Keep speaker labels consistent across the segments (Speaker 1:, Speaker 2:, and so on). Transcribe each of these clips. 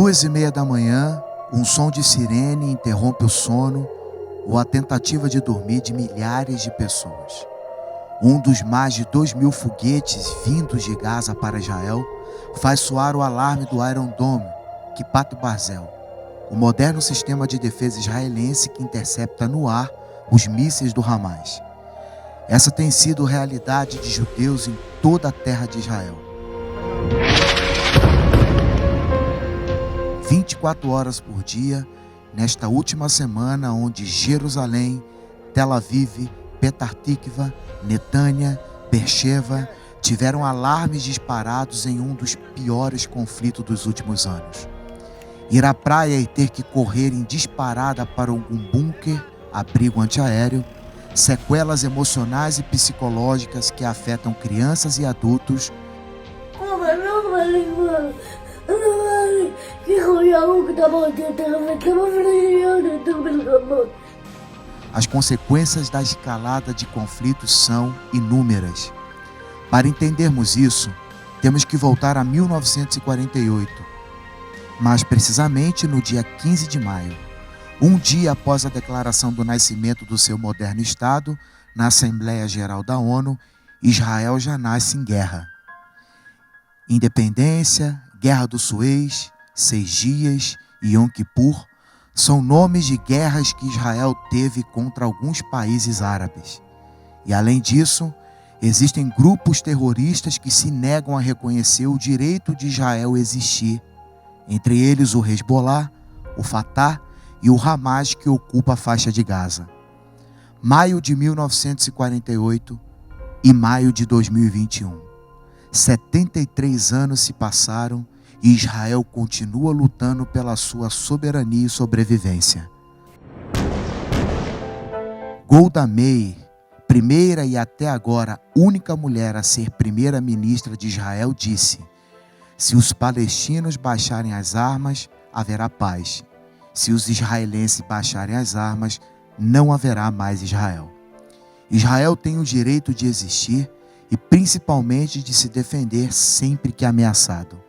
Speaker 1: 2:30 da manhã, um som de sirene interrompe o sono ou a tentativa de dormir de milhares de pessoas. Um dos mais de 2.000 foguetes vindos de Gaza para Israel faz soar o alarme do Iron Dome, Kippat Barzel, o moderno sistema de defesa israelense que intercepta no ar os mísseis do Hamas. Essa tem sido realidade de judeus em toda a terra de Israel. 24 horas por dia, nesta última semana onde Jerusalém, Tel Aviv, Petar Tikva, Netânia, Beersheba tiveram alarmes disparados em um dos piores conflitos dos últimos anos. Ir à praia e ter que correr em disparada para algum bunker, abrigo antiaéreo, sequelas emocionais e psicológicas que afetam crianças e adultos. As consequências da escalada de conflitos são inúmeras. Para entendermos isso, temos que voltar a 1948, mais precisamente no dia 15 de maio, um dia após a declaração do nascimento do seu moderno Estado, na Assembleia Geral da ONU, Israel já nasce em guerra. Independência, Guerra do Suez, 6 dias e Yom Kippur são nomes de guerras que Israel teve contra alguns países árabes. E além disso, existem grupos terroristas que se negam a reconhecer o direito de Israel existir, entre eles o Hezbollah, o Fatah e o Hamas, que ocupa a faixa de Gaza. Maio de 1948 e maio de 2021. 73 anos se passaram e Israel continua lutando pela sua soberania e sobrevivência. Golda Meir, primeira e até agora única mulher a ser primeira-ministra de Israel, disse: se os palestinos baixarem as armas, haverá paz. Se os israelenses baixarem as armas, não haverá mais Israel. Israel tem o direito de existir e principalmente de se defender sempre que ameaçado.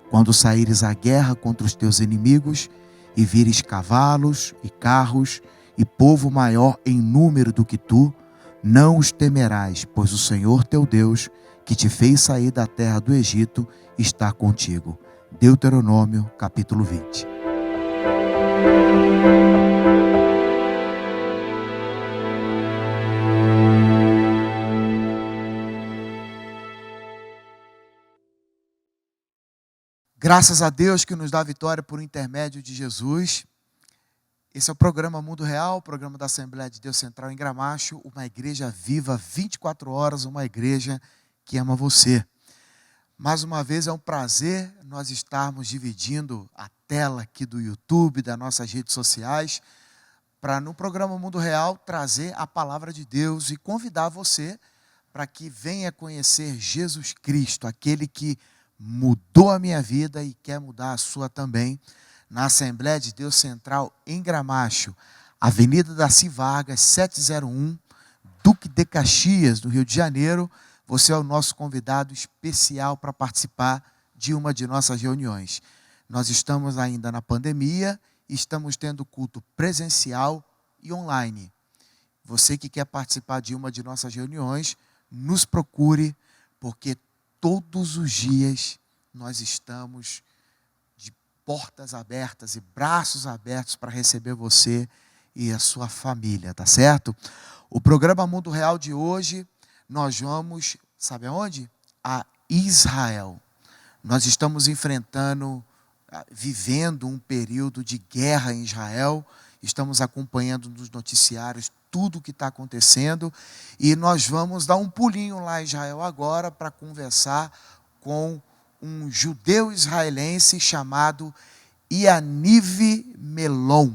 Speaker 1: Quando saíres à guerra contra os teus inimigos e vires cavalos e carros e povo maior em número do que tu, não os temerás, pois o Senhor teu Deus, que te fez sair da terra do Egito, está contigo. Deuteronômio, capítulo 20. Graças a Deus que nos dá vitória por intermédio de Jesus. Esse é o programa Mundo Real, o programa da Assembleia de Deus Central em Gramacho, uma igreja viva 24 horas, uma igreja que ama você. Mais uma vez é um prazer nós estarmos dividindo a tela aqui do YouTube, das nossas redes sociais, para no programa Mundo Real trazer a palavra de Deus e convidar você para que venha conhecer Jesus Cristo, aquele que mudou a minha vida e quer mudar a sua também, na Assembleia de Deus Central em Gramacho, Avenida Darcy Vargas, 701, Duque de Caxias, do Rio de Janeiro. Você é o nosso convidado especial para participar de uma de nossas reuniões. Nós estamos ainda na pandemia e estamos tendo culto presencial e online. Você que quer participar de uma de nossas reuniões, nos procure, porque todos os dias nós estamos de portas abertas e braços abertos para receber você e a sua família, tá certo? O programa Mundo Real de hoje, nós vamos, sabe aonde? A Israel. Nós estamos vivendo um período de guerra em Israel, estamos acompanhando nos noticiários tudo o que está acontecendo e nós vamos dar um pulinho lá em Israel agora para conversar com um judeu israelense chamado Yaniv Melon.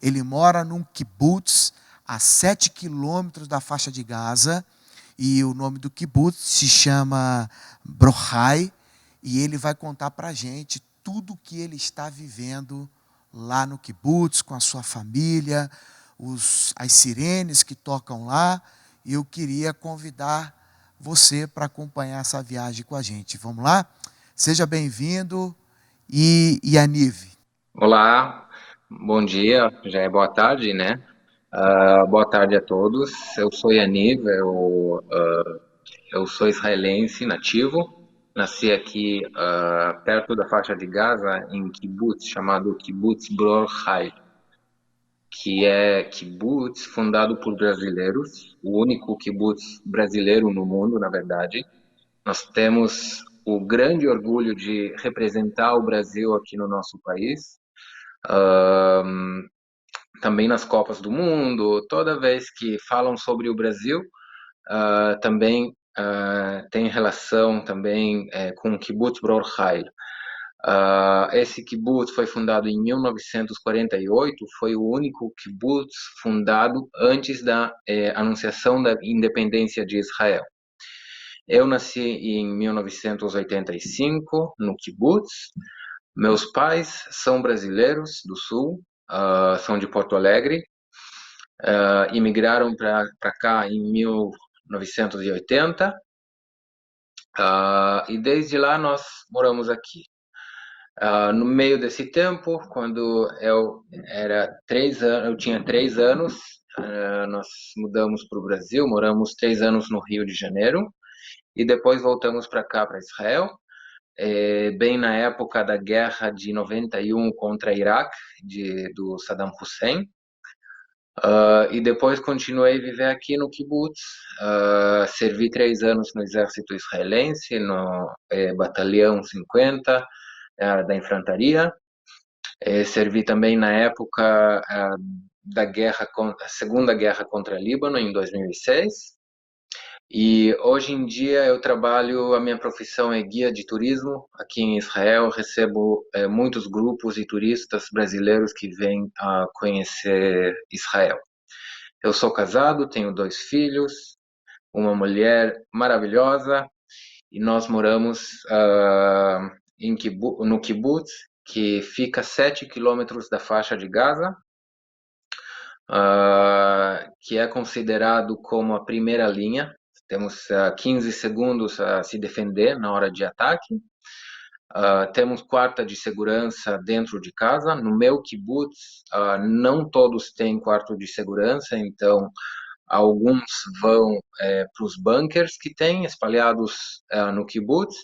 Speaker 1: Ele mora num kibbutz a 7 quilômetros da faixa de Gaza e o nome do kibbutz se chama Brochai e ele vai contar para a gente tudo o que ele está vivendo lá no kibbutz, com a sua família, as sirenes que tocam lá, e eu queria convidar você para acompanhar essa viagem com a gente. Vamos lá? Seja bem-vindo, E Yaniv?
Speaker 2: Olá, bom dia, já é boa tarde, né? Boa tarde a todos. Eu sou Yaniv, eu sou israelense nativo. Nasci aqui perto da faixa de Gaza, em kibbutz chamado Kibbutz Bror Hai, que é kibbutz fundado por brasileiros, o único kibbutz brasileiro no mundo, na verdade. Nós temos o grande orgulho de representar o Brasil aqui no nosso país. Também nas Copas do Mundo, toda vez que falam sobre o Brasil, também tem relação também com o Kibbutz Bror Hayl. Esse kibbutz foi fundado em 1948, foi o único kibbutz fundado antes da anunciação da independência de Israel. Eu nasci em 1985 no kibbutz. Meus pais são brasileiros do Sul, são de Porto Alegre, imigraram para cá em 1980, e desde lá nós moramos aqui. No meio desse tempo, quando eu tinha 3 anos, nós mudamos para o Brasil, moramos 3 anos no Rio de Janeiro e depois voltamos para cá, para Israel, bem na época da guerra de 91 contra Iraque, do Saddam Hussein. E depois continuei a viver aqui no kibbutz. Servi 3 anos no exército israelense, no batalhão 50 da infantaria. Servi também na época da Segunda Guerra contra o Líbano, em 2006. E hoje em dia a minha profissão é guia de turismo aqui em Israel. Recebo muitos grupos e turistas brasileiros que vêm a conhecer Israel. Eu sou casado, tenho 2 filhos, uma mulher maravilhosa e nós moramos no kibbutz, que fica a 7 quilômetros da faixa de Gaza, que é considerado como a primeira linha. Temos 15 segundos a se defender na hora de ataque. Temos quarta de segurança dentro de casa. No meu kibbutz, não todos têm quarto de segurança, então alguns vão para os bunkers que tem espalhados no kibbutz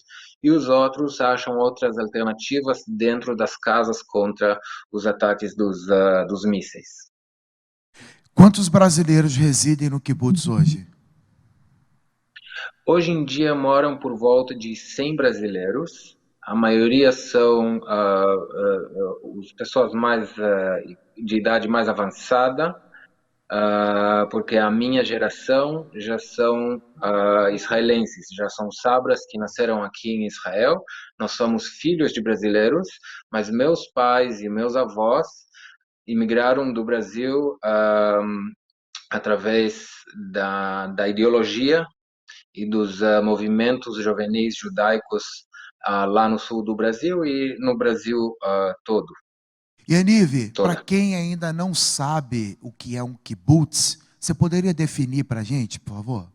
Speaker 2: e os outros acham outras alternativas dentro das casas contra os ataques dos mísseis.
Speaker 1: Quantos brasileiros residem no kibbutz hoje?
Speaker 2: Hoje em dia moram por volta de 100 brasileiros. A maioria são as pessoas de idade mais avançada, porque a minha geração já são israelenses, já são sabras que nasceram aqui em Israel. Nós somos filhos de brasileiros, mas meus pais e meus avós imigraram do Brasil através da ideologia e dos movimentos juvenis judaicos lá no sul do Brasil e no Brasil
Speaker 1: Yaniv, para
Speaker 2: toda.
Speaker 1: quem ainda não sabe o que é um kibbutz, você poderia definir para a gente, por favor?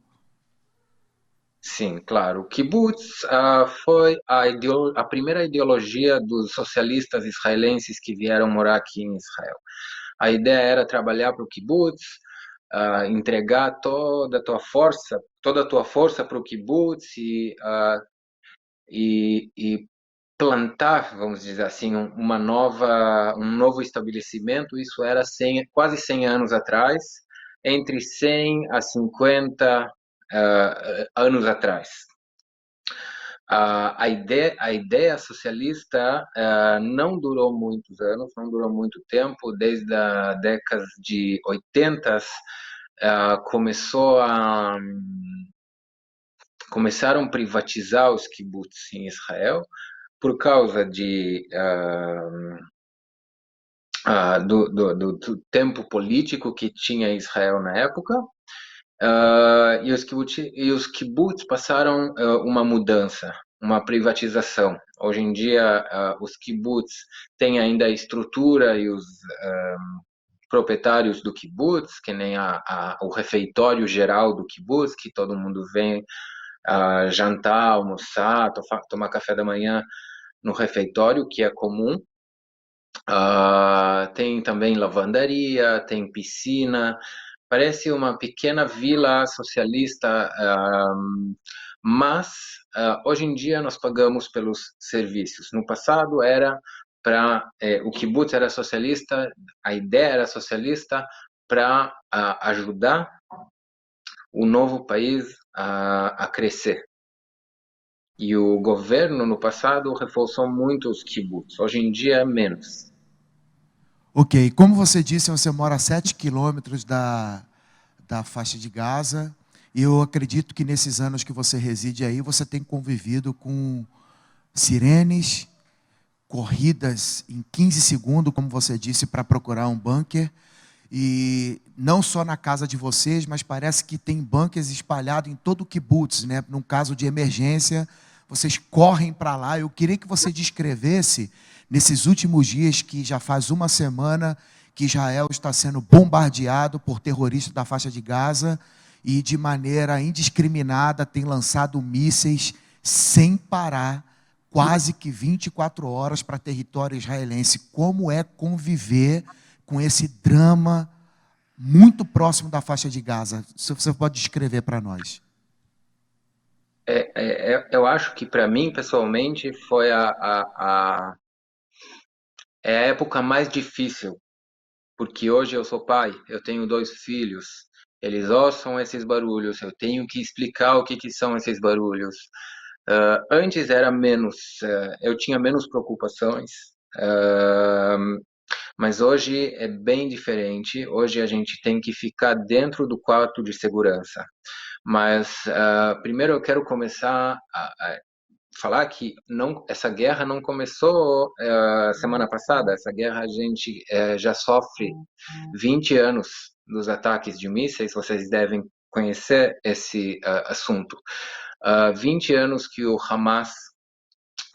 Speaker 2: Sim, claro. O kibbutz foi a primeira ideologia dos socialistas israelenses que vieram morar aqui em Israel. A ideia era trabalhar para o kibbutz, entregar toda a tua força para o kibbutz e plantar, vamos dizer assim, um novo estabelecimento. Isso era quase 100 anos atrás, entre 100 a 50 anos atrás. A ideia socialista não durou muitos anos, não durou muito tempo. Desde a década de 80 começou começaram a privatizar os kibbutz em Israel por causa do tempo político que tinha Israel na época. E os kibbutz passaram uma mudança, uma privatização. Hoje em dia, os kibbutz têm ainda a estrutura e os proprietários do kibbutz, que nem o refeitório geral do kibbutz, que todo mundo vem jantar, almoçar, tomar café da manhã no refeitório, que é comum. Tem também lavandaria, tem piscina, parece uma pequena vila socialista, mas hoje em dia nós pagamos pelos serviços. No passado era para o kibbutz era socialista, a ideia era socialista para ajudar o novo país a crescer. E o governo no passado reforçou muito os kibbutz, hoje em dia menos.
Speaker 1: Ok, como você disse, você mora a 7 quilômetros da faixa de Gaza, e eu acredito que nesses anos que você reside aí, você tem convivido com sirenes, corridas em 15 segundos, como você disse, para procurar um bunker, e não só na casa de vocês, mas parece que tem bunkers espalhados em todo o kibbutz, né? Num caso de emergência, vocês correm para lá. Eu queria que você descrevesse, nesses últimos dias, que já faz uma semana que Israel está sendo bombardeado por terroristas da faixa de Gaza e, de maneira indiscriminada, tem lançado mísseis sem parar, quase que 24 horas para território israelense. Como é conviver com esse drama muito próximo da faixa de Gaza? Se você pode descrever para nós.
Speaker 2: Eu acho que para mim, pessoalmente, foi a época mais difícil, porque hoje eu sou pai, eu tenho dois filhos, eles ouçam esses barulhos, eu tenho que explicar o que, que são esses barulhos. Antes era menos, eu tinha menos preocupações, mas hoje é bem diferente. Hoje a gente tem que ficar dentro do quarto de segurança. Mas primeiro eu quero começar a falar que não, essa guerra não começou semana passada. Essa guerra a gente já sofre 20 anos dos ataques de mísseis. Vocês devem conhecer esse assunto. 20 anos que o Hamas,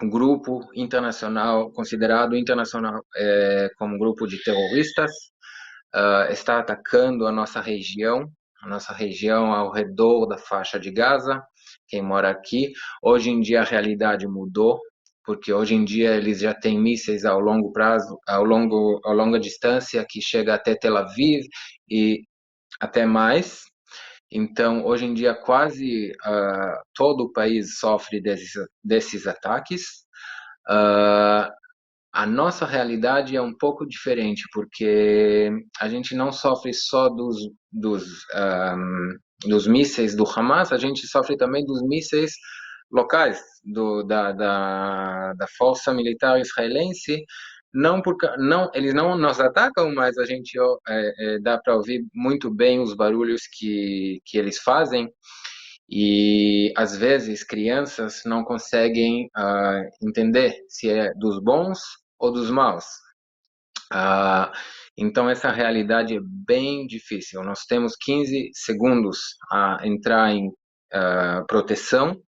Speaker 2: um grupo internacional, considerado internacional como um grupo de terroristas, está atacando a nossa região ao redor da faixa de Gaza, quem mora aqui. Hoje em dia a realidade mudou, porque hoje em dia eles já têm mísseis ao longo prazo, a longa distância, que chega até Tel Aviv e até mais. Então, hoje em dia, quase todo o país sofre desses ataques. Uh, a nossa realidade é um pouco diferente, porque a gente não sofre só dos mísseis do Hamas, a gente sofre também dos mísseis locais da força militar israelense. Não porque não eles não nos atacam, mas a gente dá para ouvir muito bem os barulhos que eles fazem, e às vezes crianças não conseguem entender se é dos bons ou dos maus. Ah, então essa realidade é bem difícil. Nós temos 15 segundos a entrar em proteção.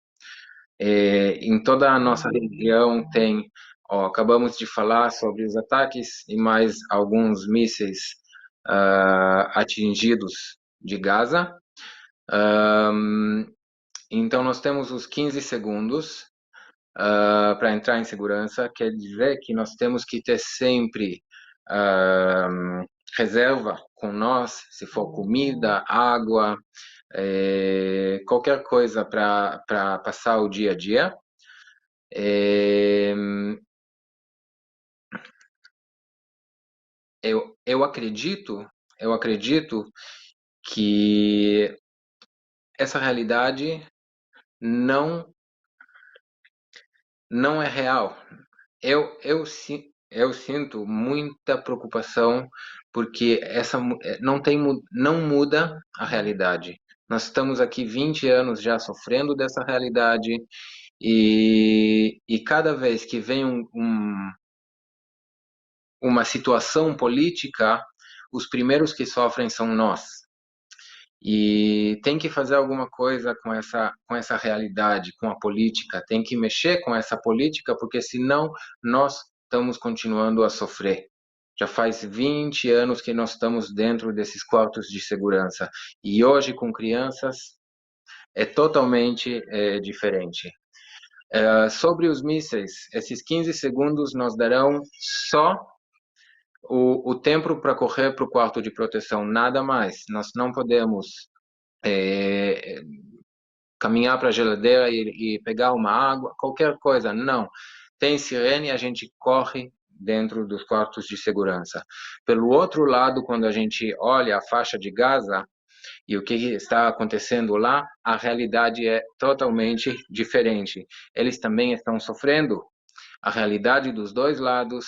Speaker 2: Em toda a nossa região tem, acabamos de falar sobre os ataques e mais alguns mísseis atingidos de Gaza. Então nós temos os 15 segundos para entrar em segurança. Quer dizer que nós temos que ter sempre reserva com nós, se for comida, água, qualquer coisa para passar o dia a dia. Eu acredito que essa realidade não é real. Eu sinto muita preocupação, porque não muda a realidade. Nós estamos aqui 20 anos já sofrendo dessa realidade, e cada vez que vem uma situação política, os primeiros que sofrem são nós. E tem que fazer alguma coisa com essa realidade, com a política, tem que mexer com essa política, porque senão nós estamos continuando a sofrer. Já faz 20 anos que nós estamos dentro desses quartos de segurança, e hoje com crianças é totalmente diferente. Sobre os mísseis, esses 15 segundos nos darão só o tempo para correr para o quarto de proteção, nada mais. Nós não podemos caminhar para a geladeira e pegar uma água, qualquer coisa, não. Tem sirene, a gente corre dentro dos quartos de segurança. Pelo outro lado, quando a gente olha a faixa de Gaza e o que está acontecendo lá, a realidade é totalmente diferente. Eles também estão sofrendo. A realidade dos dois lados,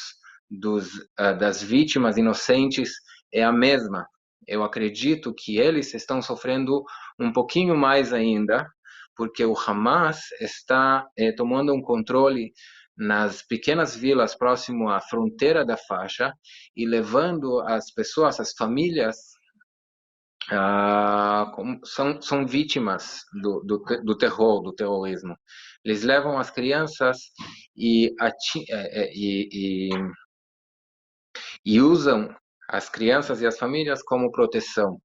Speaker 2: das vítimas inocentes, é a mesma. Eu acredito que eles estão sofrendo um pouquinho mais ainda, porque o Hamas está tomando um controle nas pequenas vilas próximo à fronteira da faixa e levando as pessoas, as famílias, são vítimas do terror, do terrorismo. Eles levam as crianças e usam as crianças e as famílias como proteção.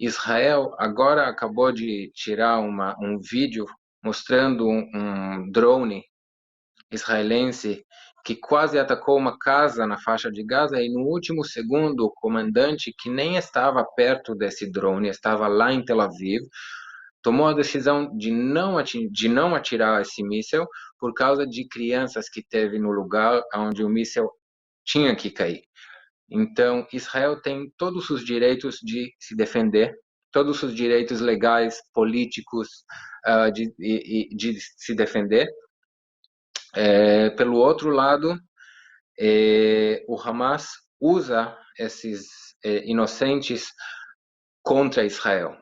Speaker 2: Israel agora acabou de tirar um vídeo mostrando um drone israelense que quase atacou uma casa na faixa de Gaza e no último segundo o comandante, que nem estava perto desse drone, estava lá em Tel Aviv, tomou a decisão de não atirar esse míssil por causa de crianças que teve no lugar onde o míssil tinha que cair. Então, Israel tem todos os direitos de se defender, todos os direitos legais, políticos, de se defender. Pelo outro lado, o Hamas usa esses inocentes contra Israel.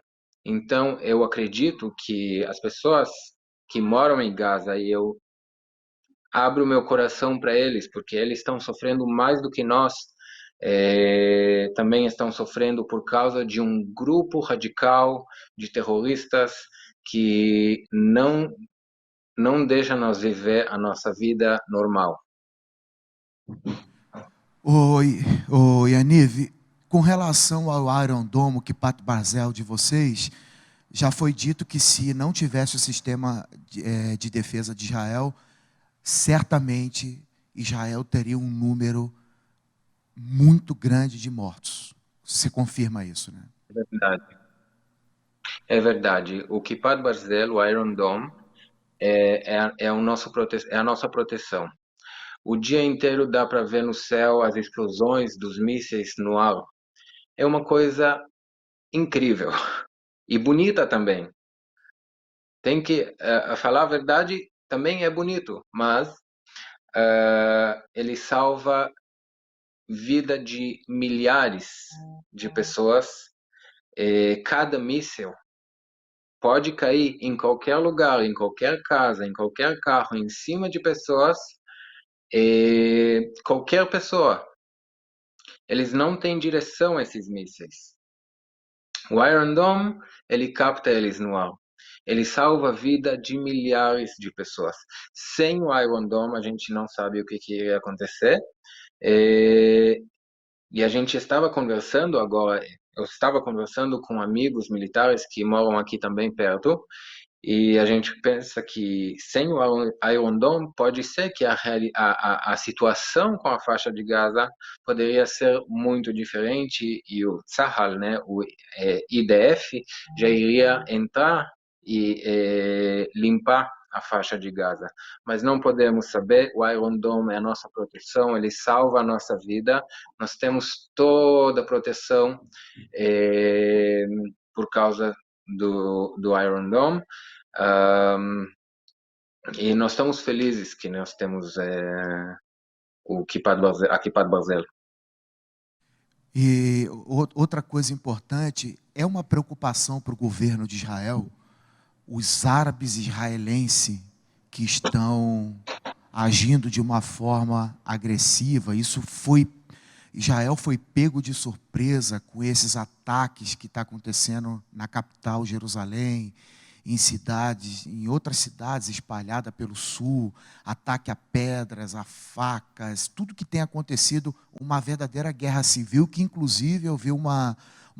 Speaker 2: Então, eu acredito que as pessoas que moram em Gaza, e eu abro o meu coração para eles, porque eles estão sofrendo mais do que nós, também estão sofrendo por causa de um grupo radical de terroristas que não deixa nós viver a nossa vida normal.
Speaker 1: Oi, Yaniv, com relação ao Iron Dome, que Pat Barzel de vocês, já foi dito que se não tivesse o sistema de defesa de Israel, certamente Israel teria um número muito grande de mortos. Você confirma isso, né?
Speaker 2: É verdade. É verdade. O Kippat Barzel, o Iron Dome, é a nossa proteção. O dia inteiro dá para ver no céu as explosões dos mísseis no ar. É uma coisa incrível e bonita também. Tem que falar a verdade, também é bonito, mas ele salva vida de milhares de pessoas. Cada míssil pode cair em qualquer lugar, em qualquer casa, em qualquer carro, em cima de pessoas, qualquer pessoa. Eles não têm direção, esses mísseis. O Iron Dome, ele capta eles no ar. Ele salva a vida de milhares de pessoas. Sem o Iron Dome, a gente não sabe o que iria acontecer. E a gente estava conversando agora, eu estava conversando com amigos militares que moram aqui também perto, e a gente pensa que sem o Iron Dome pode ser que a situação com a faixa de Gaza poderia ser muito diferente e o Tzahal, né, o IDF, já iria entrar e limpar a faixa de Gaza. Mas não podemos saber, o Iron Dome é a nossa proteção, ele salva a nossa vida, nós temos toda a proteção por causa do Iron Dome. E nós estamos felizes que nós temos a Kippat Barzel.
Speaker 1: E outra coisa importante, é uma preocupação para o governo de Israel, os árabes israelenses que estão agindo de uma forma agressiva. Israel foi pego de surpresa com esses ataques que está acontecendo na capital, Jerusalém, em outras cidades espalhadas pelo sul, ataque a pedras, a facas, tudo que tem acontecido, uma verdadeira guerra civil, que inclusive eu vi uma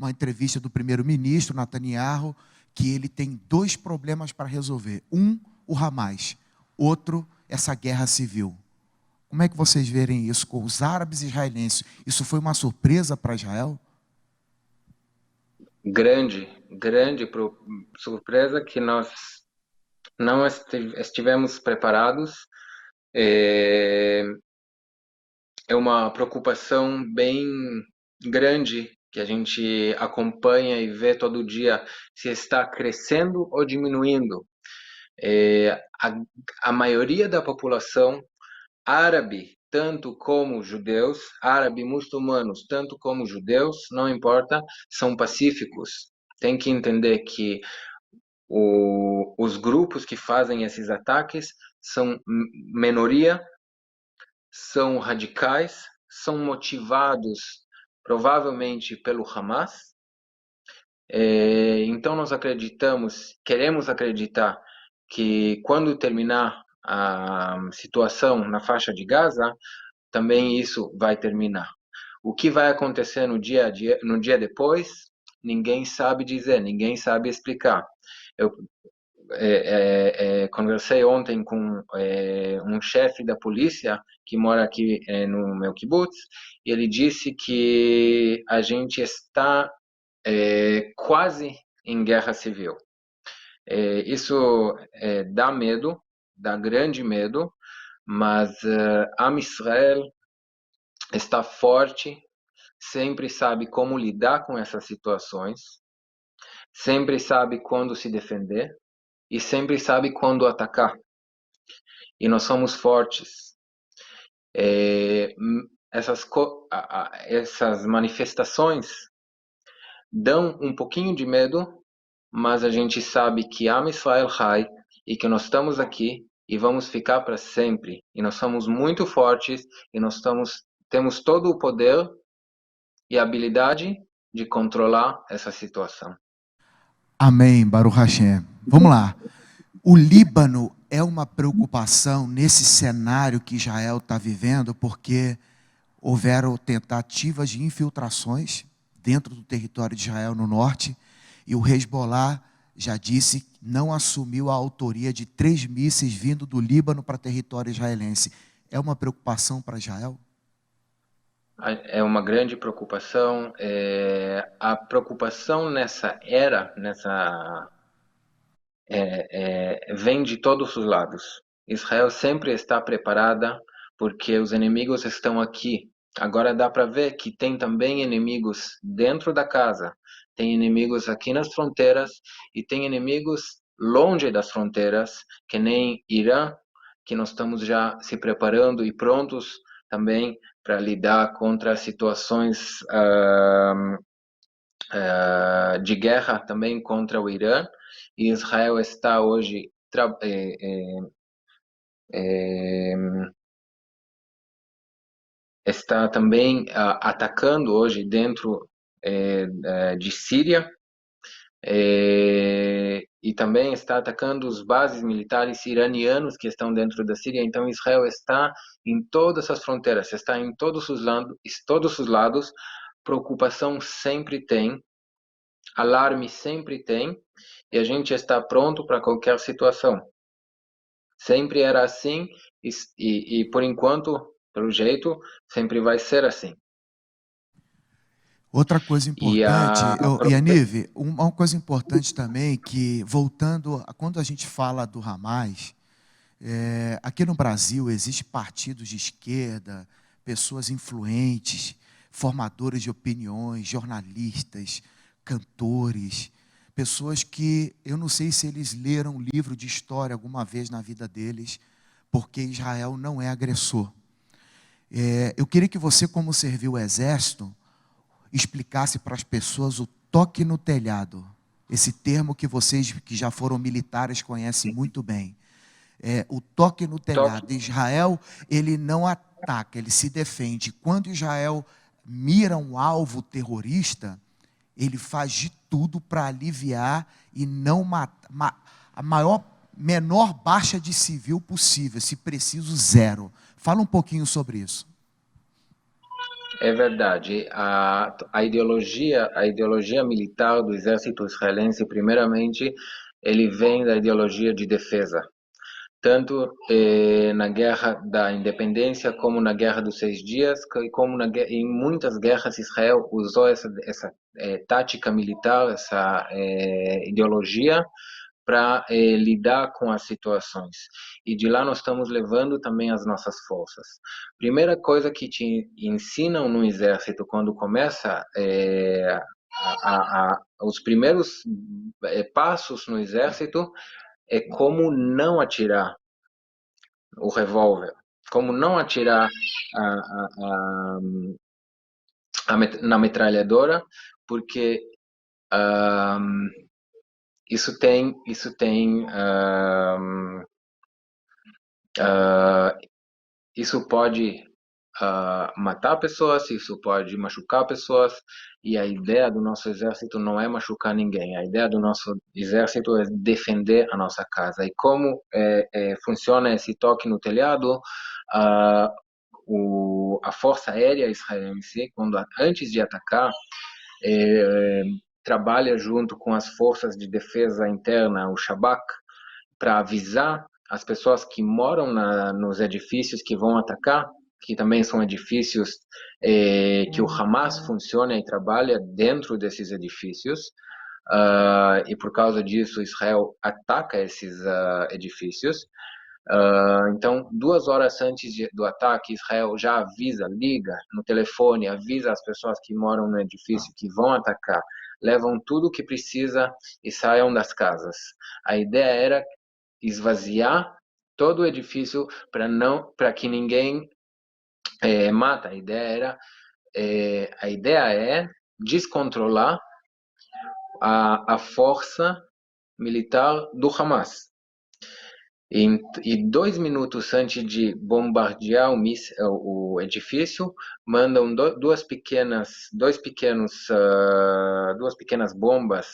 Speaker 1: entrevista do primeiro-ministro, Netanyahu, que ele tem dois problemas para resolver. O Hamas. outro, essa guerra civil. Como é que vocês verem isso com os árabes e israelenses? Isso foi uma surpresa para Israel?
Speaker 2: Grande surpresa que nós não estivemos preparados. É, é uma preocupação bem grande que a gente acompanha e vê todo dia se está crescendo ou diminuindo. É, a maioria da população árabe, tanto como judeus, árabe muçulmanos, tanto como judeus, não importa, são pacíficos. Tem que entender que os grupos que fazem esses ataques são minoria, são radicais, são motivados provavelmente pelo Hamas. Então nós queremos acreditar que quando terminar a situação na faixa de Gaza, também isso vai terminar. O que vai acontecer no dia depois, ninguém sabe dizer, ninguém sabe explicar. Eu conversei ontem com um chefe da polícia que mora aqui no meu kibbutz, e ele disse que a gente está quase em guerra civil. Isso dá medo, dá grande medo, mas Am Israel está forte, sempre sabe como lidar com essas situações, sempre sabe quando se defender e sempre sabe quando atacar. E nós somos fortes. É, essas manifestações dão um pouquinho de medo, mas a gente sabe que Am Israel Chai e que nós estamos aqui e vamos ficar para sempre. E nós somos muito fortes e temos todo o poder e a habilidade de controlar essa situação.
Speaker 1: Amém, Baruch Hashem. Vamos lá. O Líbano é uma preocupação nesse cenário que Israel está vivendo, porque houveram tentativas de infiltrações dentro do território de Israel no norte, e o Hezbollah já disse que não assumiu a autoria de 3 mísseis vindo do Líbano para território israelense. É uma preocupação para Israel?
Speaker 2: É uma grande preocupação. A preocupação nessa era, vem de todos os lados. Israel sempre está preparada porque os inimigos estão aqui. Agora dá para ver que tem também inimigos dentro da casa, tem inimigos aqui nas fronteiras e tem inimigos longe das fronteiras, que nem Irã, que nós estamos já se preparando e prontos também para lidar contra situações de guerra também contra o Irã. E Israel está hoje está também atacando hoje dentro de Síria, e também está atacando os bases militares iranianos que estão dentro da Síria. Então Israel está em todas as fronteiras, está em todos os lados. Preocupação sempre tem, alarme sempre tem, e a gente está pronto para qualquer situação. Sempre era assim e por enquanto, pelo jeito, sempre vai ser assim.
Speaker 1: Outra coisa
Speaker 2: E
Speaker 1: importante, Yaniv, uma coisa importante também, que voltando a quando a gente fala do Hamas, aqui no Brasil existem partidos de esquerda, pessoas influentes, formadores de opiniões, jornalistas, cantores, pessoas que eu não sei se eles leram um livro de história alguma vez na vida deles, porque Israel não é agressor. Eu queria que você, como serviu o exército, explicasse para as pessoas o toque no telhado. Esse termo que vocês que já foram militares conhecem muito bem. O toque no telhado. Israel, ele não ataca, ele se defende. Quando Israel mira um alvo terrorista, ele faz de tudo para aliviar e não matar a menor baixa de civil possível, se preciso, zero. Fala um pouquinho sobre isso.
Speaker 2: é verdade. A ideologia militar do exército israelense, primeiramente, ele vem da ideologia de defesa. tanto na Guerra da Independência, como na Guerra dos 6 Dias, como em muitas guerras Israel usou essa tática militar, essa ideologia, para lidar com as situações. E de lá nós estamos levando também as nossas forças. Primeira coisa que te ensinam no exército, quando começa os primeiros passos no exército, é como não atirar o revólver, como não atirar a, a, na metralhadora, porque isso tem isso pode matar pessoas, isso pode machucar pessoas, e a ideia do nosso exército não é machucar ninguém, a ideia do nosso exército é defender a nossa casa. E como funciona esse toque no telhado? A Força Aérea Israelense, antes de atacar, trabalha junto com as forças de defesa interna, o Shabak, para avisar as pessoas que moram nos edifícios que vão atacar, que também são edifícios que o Hamas funciona e trabalha dentro desses edifícios. E por causa disso, Israel ataca esses edifícios. Então, 2 horas antes do ataque, Israel já avisa, liga no telefone, avisa as pessoas que moram no edifício que vão atacar, levam tudo o que precisa e saiam das casas. A ideia era esvaziar todo o edifício para que ninguém mata. A ideia é descontrolar a força militar do Hamas. E 2 minutos antes de bombardear o edifício, mandam duas pequenas bombas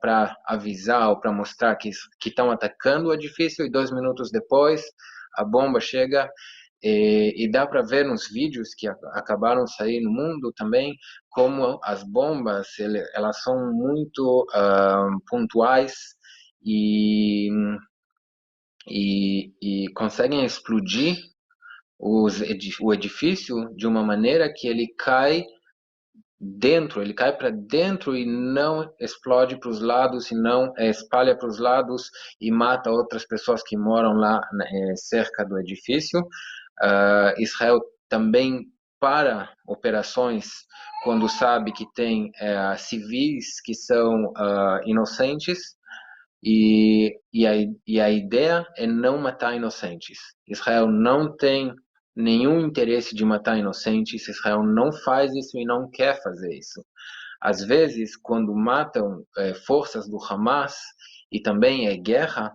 Speaker 2: para avisar ou para mostrar que estão atacando o edifício, e 2 minutos depois a bomba chega. E dá para ver nos vídeos que acabaram de sair no mundo também como as bombas elas são muito pontuais e conseguem explodir o edifício de uma maneira que ele cai para dentro e não explode para os lados, e não espalha para os lados e mata outras pessoas que moram lá cerca do edifício. Israel também para operações quando sabe que tem civis que são inocentes. E a ideia é não matar inocentes. Israel não tem nenhum interesse de matar inocentes. Israel não faz isso e não quer fazer isso. Às vezes, quando matam forças do Hamas, e também é guerra,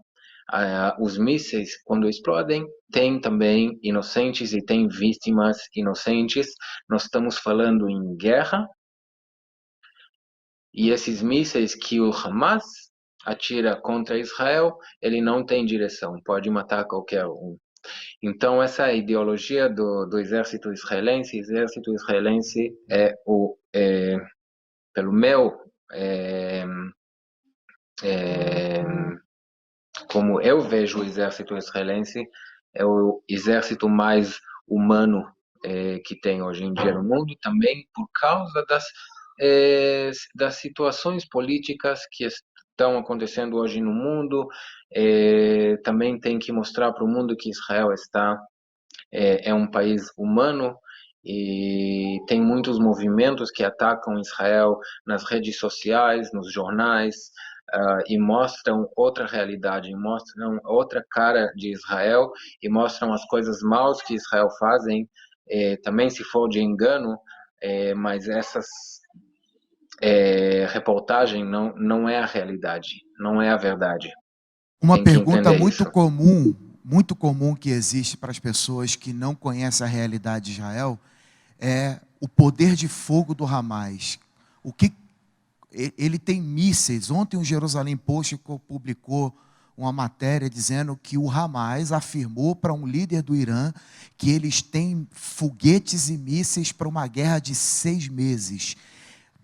Speaker 2: os mísseis, quando explodem, tem também inocentes e tem vítimas inocentes. Nós estamos falando em guerra, e esses mísseis que o Hamas atira contra Israel, ele não tem direção, pode matar qualquer um. Então, essa é a ideologia do exército israelense. O exército israelense pelo meu, como eu vejo o exército israelense, é o exército mais humano que tem hoje em dia no mundo, também por causa das situações políticas que estão acontecendo hoje no mundo. Também tem que mostrar para o mundo que Israel é um país humano, e tem muitos movimentos que atacam Israel nas redes sociais, nos jornais, e mostram outra realidade, mostram outra cara de Israel, e mostram as coisas maus que Israel fazem, também se for de engano, mas essas reportagem não é a realidade, não é a verdade.
Speaker 1: Uma
Speaker 2: Tem que
Speaker 1: pergunta
Speaker 2: entender isso.
Speaker 1: muito comum que existe para as pessoas que não conhecem a realidade de Israel é o poder de fogo do Hamas. Ele tem mísseis. Ontem o Jerusalém Post publicou uma matéria dizendo que o Hamas afirmou para um líder do Irã que eles têm foguetes e mísseis para uma guerra de 6 meses.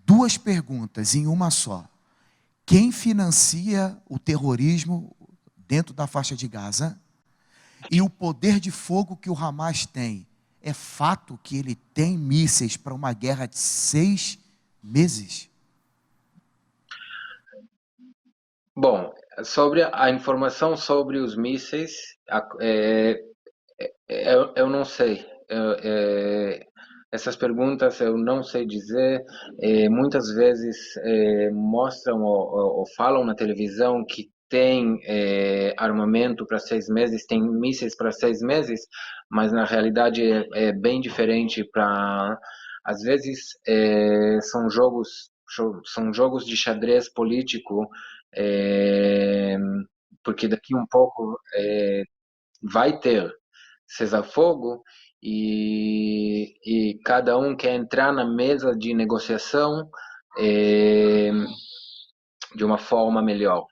Speaker 1: 2 perguntas em uma só. Quem financia o terrorismo dentro da faixa de Gaza? E o poder de fogo que o Hamas tem, é fato que ele tem mísseis para uma guerra de 6 meses?
Speaker 2: Bom, sobre a informação sobre os mísseis, eu não sei. Essas perguntas eu não sei dizer. Muitas vezes mostram ou falam na televisão que tem armamento para 6 meses, tem mísseis para 6 meses, mas na realidade é bem diferente. Às vezes são jogos de xadrez político, é, porque daqui um pouco vai ter cessar-fogo e cada um quer entrar na mesa de negociação eh, de uma forma melhor.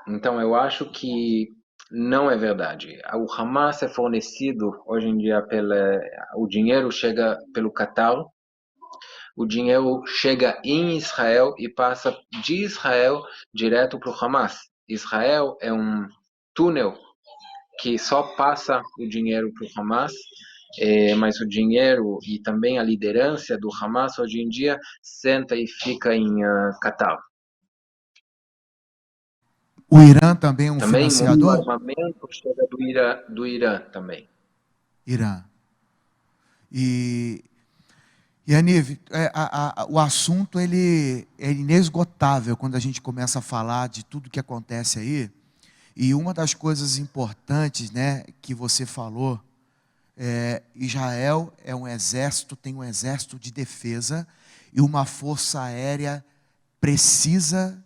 Speaker 2: Então eu acho que não é verdade. O Hamas é fornecido hoje em dia o dinheiro chega pelo Catar, o dinheiro chega em Israel e passa de Israel direto para o Hamas. Israel é um túnel que só passa o dinheiro para o Hamas, mas o dinheiro e também a liderança do Hamas hoje em dia senta e fica em Catar.
Speaker 1: O Irã também é um
Speaker 2: Também muito
Speaker 1: financiador?
Speaker 2: armamento chega do Irã também.
Speaker 1: Irã. E, Anive, o assunto ele é inesgotável quando a gente começa a falar de tudo que acontece aí. E uma das coisas importantes, né, que você falou, Israel é um exército, tem um exército de defesa e uma força aérea precisa,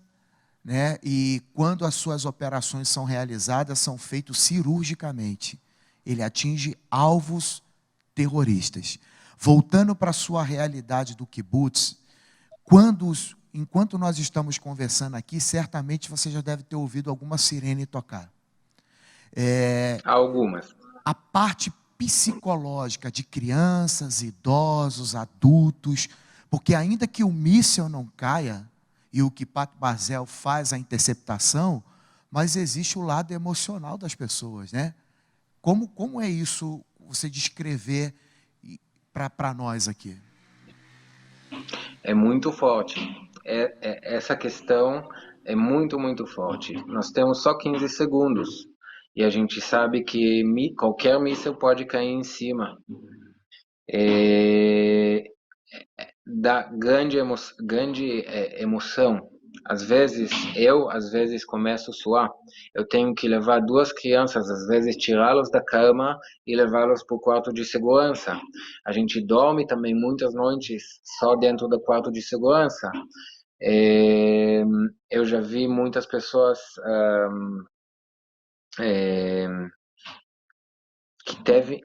Speaker 1: né, e quando as suas operações são realizadas, são feitas cirurgicamente. Ele atinge alvos terroristas. Voltando para a sua realidade do kibbutz, enquanto nós estamos conversando aqui, certamente você já deve ter ouvido alguma sirene tocar.
Speaker 2: Algumas.
Speaker 1: A parte psicológica de crianças, idosos, adultos, porque ainda que o míssil não caia, e o Kippat Barzel faz a interceptação, mas existe o lado emocional das pessoas, né? Como é isso, você descrever para nós aqui?
Speaker 2: É muito forte. Essa questão é muito, muito forte. Nós temos só 15 segundos e a gente sabe que qualquer míssil pode cair em cima. É, dá grande emoção. Às vezes começo a suar. Eu tenho que levar duas crianças, às vezes tirá-los da cama e levá-los para o quarto de segurança. A gente dorme também muitas noites só dentro do quarto de segurança. É, eu já vi muitas pessoas é,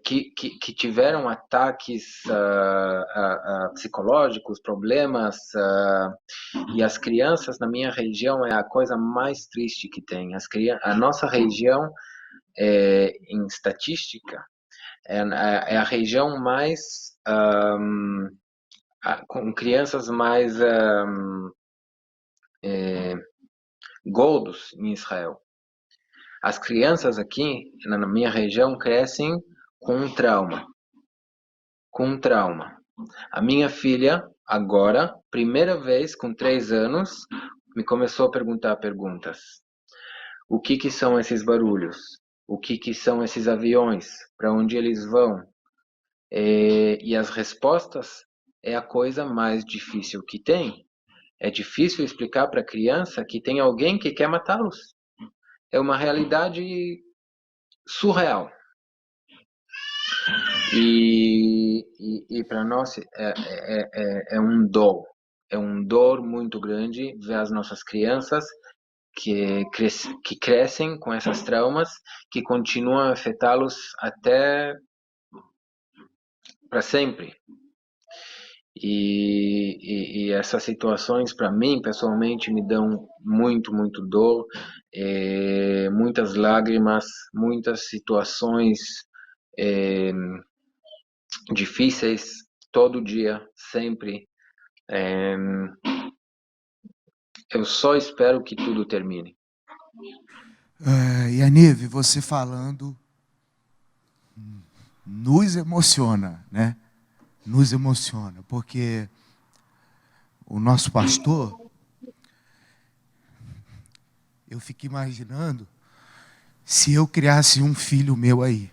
Speaker 2: que tiveram ataques psicológicos, problemas, e as crianças na minha região é a coisa mais triste que tem. A nossa região, em estatística, é a região mais com crianças mais gordos em Israel. As crianças aqui na minha região crescem com trauma, com trauma. A minha filha, agora, primeira vez com 3 anos, me começou a perguntar perguntas. O que são esses barulhos? O que são esses aviões? Para onde eles vão? E as respostas é a coisa mais difícil que tem. É difícil explicar para a criança que tem alguém que quer matá-los. É uma realidade surreal. E para nós é um dor. É um dor muito grande ver as nossas crianças que crescem com essas traumas, que continuam a afetá-los até para sempre. E essas situações, para mim, pessoalmente, me dão muito, muito dor, muitas lágrimas, muitas situações é, difíceis, todo dia, sempre. É, eu só espero que tudo termine.
Speaker 1: Yanive, você falando nos emociona, né? Nos emociona, porque o nosso pastor, eu fico imaginando se eu criasse um filho meu aí,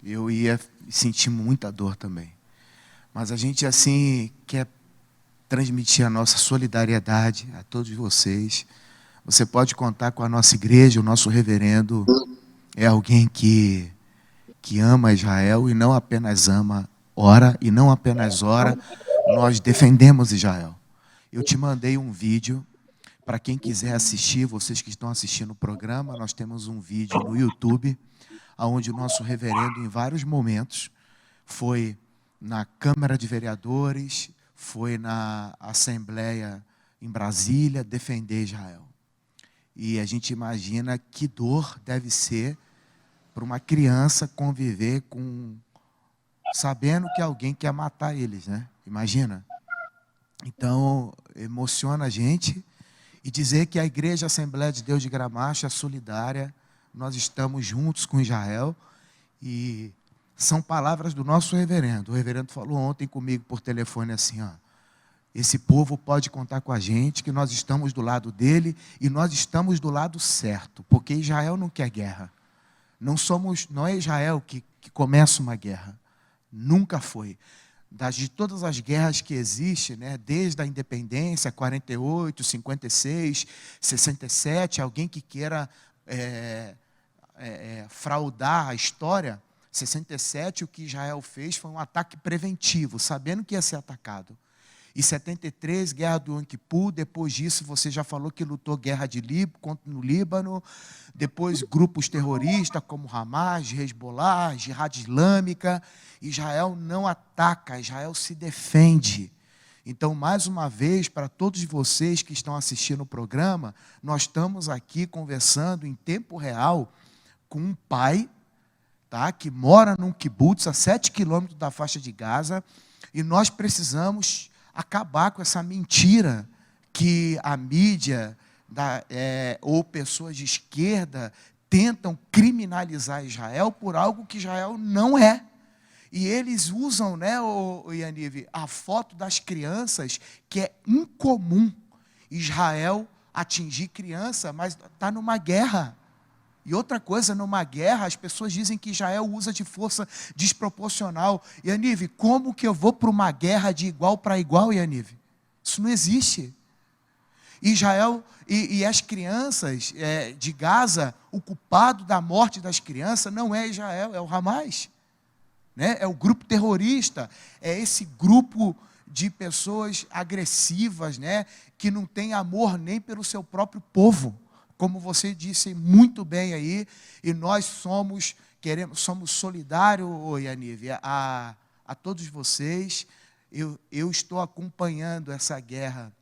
Speaker 1: eu ia sentir muita dor também. Mas a gente, assim, quer transmitir a nossa solidariedade a todos vocês. Você pode contar com a nossa igreja, o nosso reverendo é alguém que ama Israel e não apenas ama, ora, e não apenas ora, nós defendemos Israel. Eu te mandei um vídeo, para quem quiser assistir, vocês que estão assistindo o programa, nós temos um vídeo no YouTube, onde o nosso reverendo, em vários momentos, foi na Câmara de Vereadores, foi na Assembleia em Brasília, defender Israel. E a gente imagina que dor deve ser para uma criança conviver com, sabendo que alguém quer matar eles, né? Imagina. Então, emociona a gente e dizer que a Igreja Assembleia de Deus de Gramacho é solidária, nós estamos juntos com Israel e são palavras do nosso reverendo. O reverendo falou ontem comigo por telefone assim, ó, esse povo pode contar com a gente, que nós estamos do lado dele e nós estamos do lado certo, porque Israel não quer guerra. Não é Israel que começa uma guerra. Nunca foi. De todas as guerras que existem, né, desde a independência, 48, 56, 67, alguém que queira fraudar a história, 67, o que Israel fez foi um ataque preventivo, sabendo que ia ser atacado. E 73, guerra do Yom Kippur, depois disso você já falou que lutou guerra no Líbano, depois grupos terroristas como Hamas, Hezbollah, Jihad Islâmica. Israel não ataca, Israel se defende. Então, mais uma vez, para todos vocês que estão assistindo o programa, nós estamos aqui conversando em tempo real com um pai, tá, que mora num kibbutz a 7 quilômetros da faixa de Gaza, e nós precisamos acabar com essa mentira que a mídia ou pessoas de esquerda tentam criminalizar Israel por algo que Israel não é. E eles usam, né, Yanive, a foto das crianças, que é incomum Israel atingir criança, mas está numa guerra. E outra coisa, numa guerra, as pessoas dizem que Israel usa de força desproporcional. Yanive, como que eu vou para uma guerra de igual para igual, Yanive? Isso não existe. Israel e as crianças de Gaza, o culpado da morte das crianças não é Israel, é o Hamas. Né? É o grupo terrorista, é esse grupo de pessoas agressivas, né? Que não tem amor nem pelo seu próprio povo. Como você disse muito bem aí, e nós somos solidários, Yanive, a todos vocês. Eu estou acompanhando essa guerra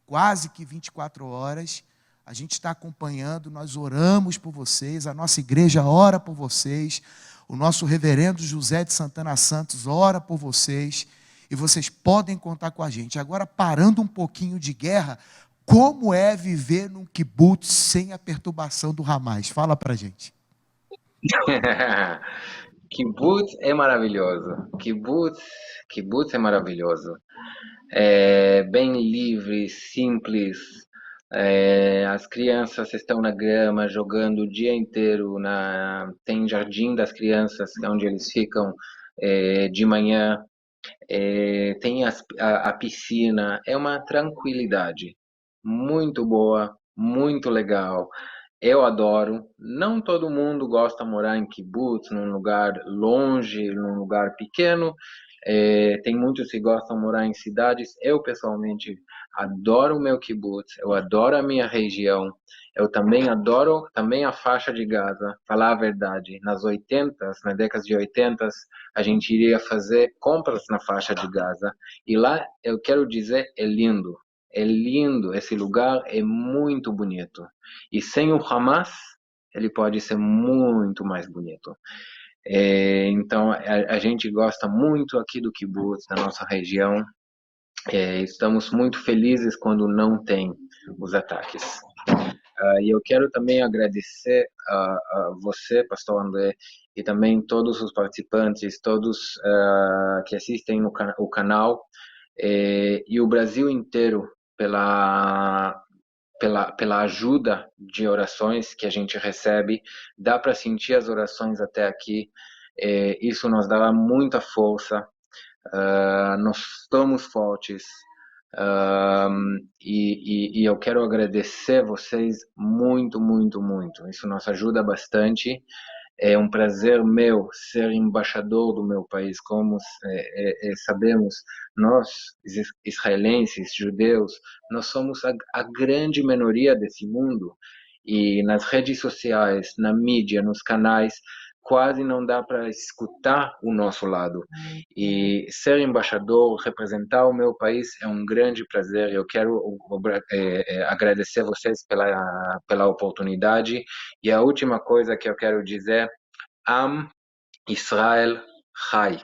Speaker 1: quase que 24 horas. A gente está acompanhando, nós oramos por vocês, a nossa igreja ora por vocês, o nosso reverendo José de Santana Santos ora por vocês, e vocês podem contar com a gente. Agora, parando um pouquinho de guerra, como é viver num kibbutz sem a perturbação do Hamas? Fala pra gente.
Speaker 2: Kibbutz é maravilhoso. Kibbutz é maravilhoso. É bem livre, simples. As crianças estão na grama jogando o dia inteiro. Tem jardim das crianças, onde eles ficam de manhã. Tem a piscina. É uma tranquilidade muito boa, muito legal. Eu adoro. Não todo mundo gosta de morar em kibbutz, num lugar longe, num lugar pequeno. Tem muitos que gostam de morar em cidades. Eu, pessoalmente, adoro o meu kibbutz. Eu adoro a minha região. Eu também adoro também a faixa de Gaza. Falar a verdade, na década de 80, a gente iria fazer compras na faixa de Gaza. E lá, eu quero dizer, é lindo. É lindo, esse lugar é muito bonito. E sem o Hamas, ele pode ser muito mais bonito. Então, a gente gosta muito aqui do kibbutz, da nossa região. Estamos muito felizes quando não tem os ataques. E eu quero também agradecer a você, Pastor André, e também todos os participantes, todos que assistem o canal, e o Brasil inteiro pela ajuda de orações que a gente recebe. Dá para sentir as orações até aqui. Isso nos dá muita força. Nós estamos fortes. E eu quero agradecer vocês muito, muito, muito. Isso nos ajuda bastante. É um prazer meu ser embaixador do meu país. Como sabemos, nós, israelenses, judeus, nós somos a grande minoria desse mundo. E nas redes sociais, na mídia, nos canais, quase não dá para escutar o nosso lado. E ser embaixador, representar o meu país é um grande prazer. Eu quero agradecer vocês pela oportunidade. E a última coisa que eu quero dizer, Am Israel Chai.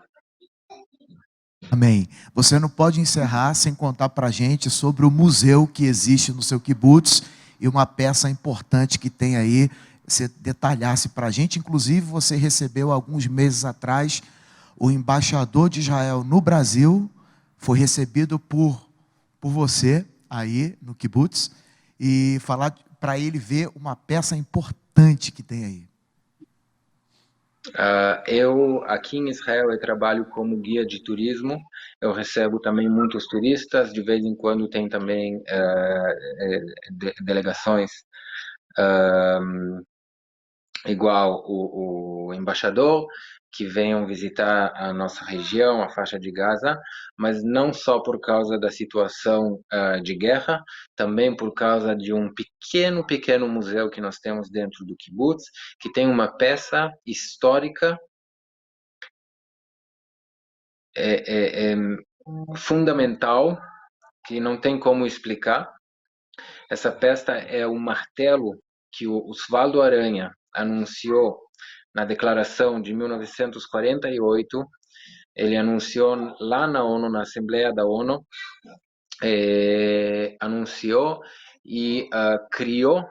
Speaker 1: Amém. Você não pode encerrar sem contar para a gente sobre o museu que existe no seu kibbutz e uma peça importante que tem aí. Você detalhasse para a gente. Inclusive, você recebeu alguns meses atrás o embaixador de Israel no Brasil, foi recebido por você aí no kibbutz e falar para ele ver uma peça importante que tem aí.
Speaker 2: Eu, aqui em Israel, eu trabalho como guia de turismo. Eu recebo também muitos turistas. De vez em quando tem também delegações igual o embaixador, que venham visitar a nossa região, a faixa de Gaza, mas não só por causa da situação de guerra, também por causa de um pequeno museu que nós temos dentro do kibbutz, que tem uma peça histórica fundamental, que não tem como explicar. Essa peça é o martelo que o Osvaldo Aranha anunciou na declaração de 1948. Ele anunciou lá na ONU, na Assembleia da ONU, anunciou e criou,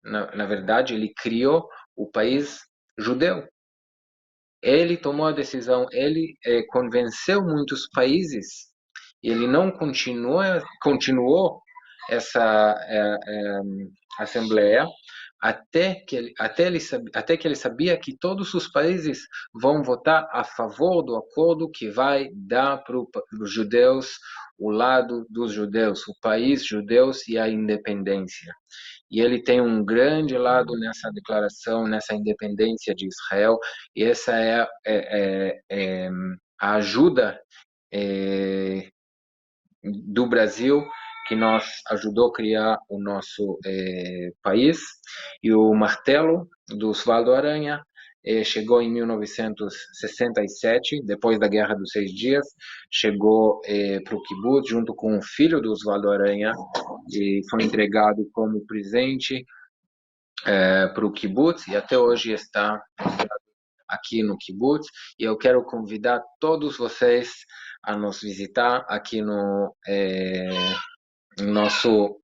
Speaker 2: na verdade, ele criou o país judeu. Ele tomou a decisão, ele convenceu muitos países, e ele não continuou essa assembleia até que ele sabia que todos os países vão votar a favor do acordo que vai dar para os judeus o lado dos judeus, o país judeus e a independência. E ele tem um grande lado nessa declaração, nessa independência de Israel, e essa é a ajuda do Brasil, que nos ajudou a criar o nosso país. E o martelo do Osvaldo Aranha chegou em 1967, depois da Guerra dos 6 Dias, chegou para o kibbutz junto com o filho do Osvaldo Aranha e foi entregado como presente para o kibbutz e até hoje está aqui no kibbutz. E eu quero convidar todos vocês a nos visitar aqui no nosso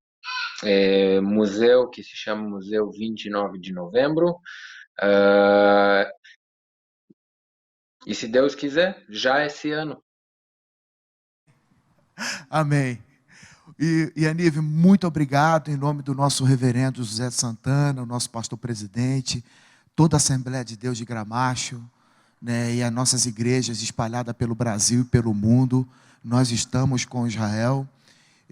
Speaker 2: museu, que se chama Museu 29 de Novembro. E se Deus quiser, já esse ano.
Speaker 1: Amém. E Anísio, muito obrigado em nome do nosso reverendo José Santana, o nosso pastor presidente, toda a Assembleia de Deus de Gramacho, né, e as nossas igrejas espalhadas pelo Brasil e pelo mundo. Nós estamos com Israel,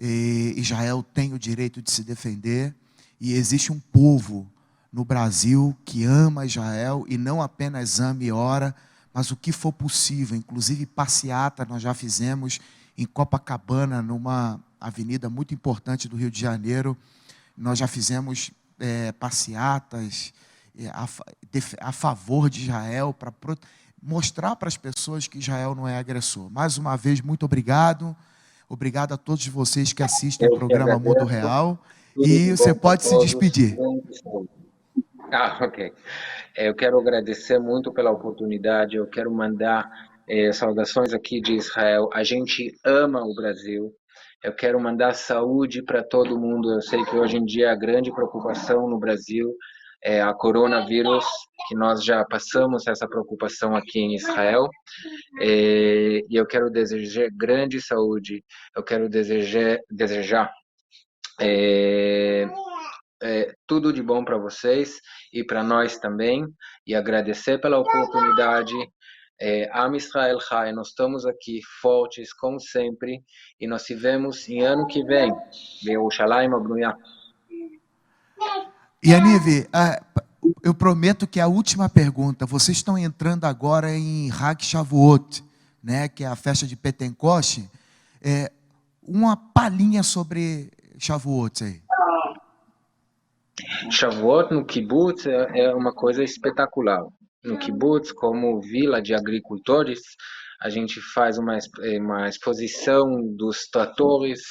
Speaker 1: e Israel tem o direito de se defender, e existe um povo no Brasil que ama Israel, e não apenas ama e ora, mas o que for possível, inclusive passeata nós já fizemos em Copacabana, numa avenida muito importante do Rio de Janeiro. Nós já fizemos passeatas a favor de Israel, para mostrar para as pessoas que Israel não é agressor. Mais uma vez, muito obrigado. Obrigado a todos vocês que assistem o programa Mundo Real. E você pode se despedir.
Speaker 2: Ok. Eu quero agradecer muito pela oportunidade. Eu quero mandar saudações aqui de Israel. A gente ama o Brasil. Eu quero mandar saúde para todo mundo. Eu sei que hoje em dia a grande preocupação no Brasil é a coronavírus, que nós já passamos essa preocupação aqui em Israel. E eu quero desejar grande saúde. Eu quero desejar tudo de bom para vocês e para nós também, e agradecer pela oportunidade. Am Israel Chai, nós estamos aqui fortes, como sempre, e nós se vemos em ano que vem, Yerushalayim Abnuya.
Speaker 1: Yaniv, eu prometo que é a última pergunta. Vocês estão entrando agora em Hag Shavuot, né, que é a festa de Pentecoste. Uma palhinha sobre Shavuot aí.
Speaker 2: Shavuot no kibbutz é uma coisa espetacular. No kibbutz, como vila de agricultores, a gente faz uma exposição dos tratores,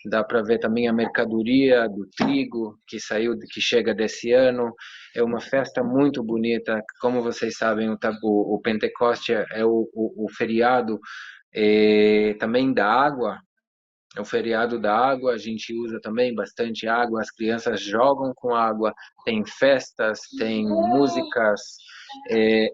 Speaker 2: dá para ver também a mercadoria do trigo que chega desse ano. É uma festa muito bonita. Como vocês sabem, o Pentecoste é o feriado também da água. É o feriado da água, a gente usa também bastante água, as crianças jogam com água, tem festas, tem músicas,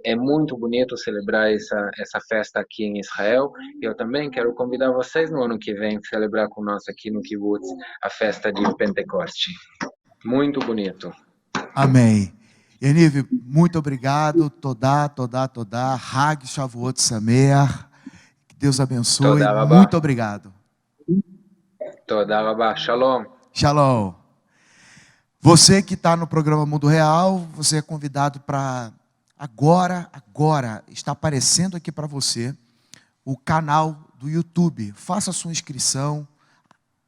Speaker 2: é muito bonito celebrar essa festa aqui em Israel. E eu também quero convidar vocês no ano que vem a celebrar com nós aqui no Kibbutz a festa de Pentecoste. Muito bonito.
Speaker 1: Amém. Yaniv, muito obrigado. Todá. Hag Shavuot Sameach. Que Deus abençoe. Muito obrigado.
Speaker 2: Toda rabá. Shalom.
Speaker 1: Shalom. Você que está no programa Mundo Real, você é convidado para agora, está aparecendo aqui para você o canal do YouTube. Faça a sua inscrição,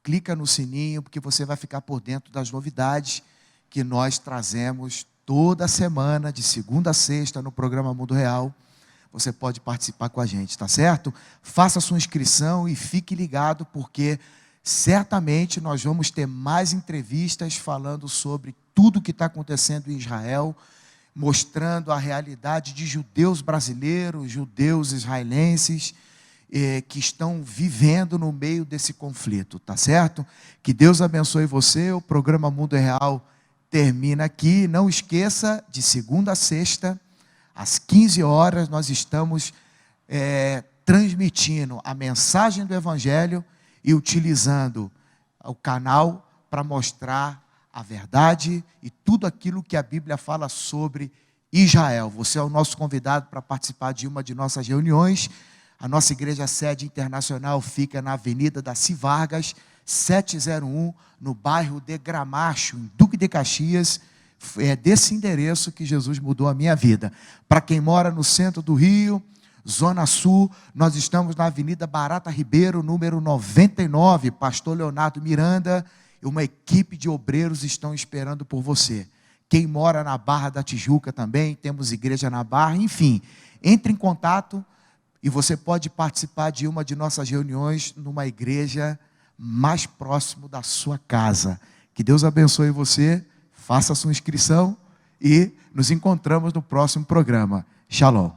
Speaker 1: clica no sininho, porque você vai ficar por dentro das novidades que nós trazemos toda semana, de segunda a sexta, no programa Mundo Real. Você pode participar com a gente, tá certo? Faça a sua inscrição e fique ligado, porque certamente nós vamos ter mais entrevistas falando sobre tudo o que está acontecendo em Israel, mostrando a realidade de judeus brasileiros, judeus israelenses, que estão vivendo no meio desse conflito, tá certo? Que Deus abençoe você. O programa Mundo Real termina aqui. Não esqueça, de segunda a sexta, às 15 horas, nós estamos transmitindo a mensagem do Evangelho e utilizando o canal para mostrar a verdade e tudo aquilo que a Bíblia fala sobre Israel. Você é o nosso convidado para participar de uma de nossas reuniões. A nossa igreja sede internacional fica na Avenida Daci Vargas, 701, no bairro de Gramacho, em Duque de Caxias. É desse endereço que Jesus mudou a minha vida. Para quem mora no centro do Rio, Zona Sul, nós estamos na Avenida Barata Ribeiro, número 99, Pastor Leonardo Miranda, e uma equipe de obreiros estão esperando por você. Quem mora na Barra da Tijuca também, temos igreja na Barra, enfim, entre em contato e você pode participar de uma de nossas reuniões numa igreja mais próximo da sua casa. Que Deus abençoe você, faça a sua inscrição e nos encontramos no próximo programa. Shalom.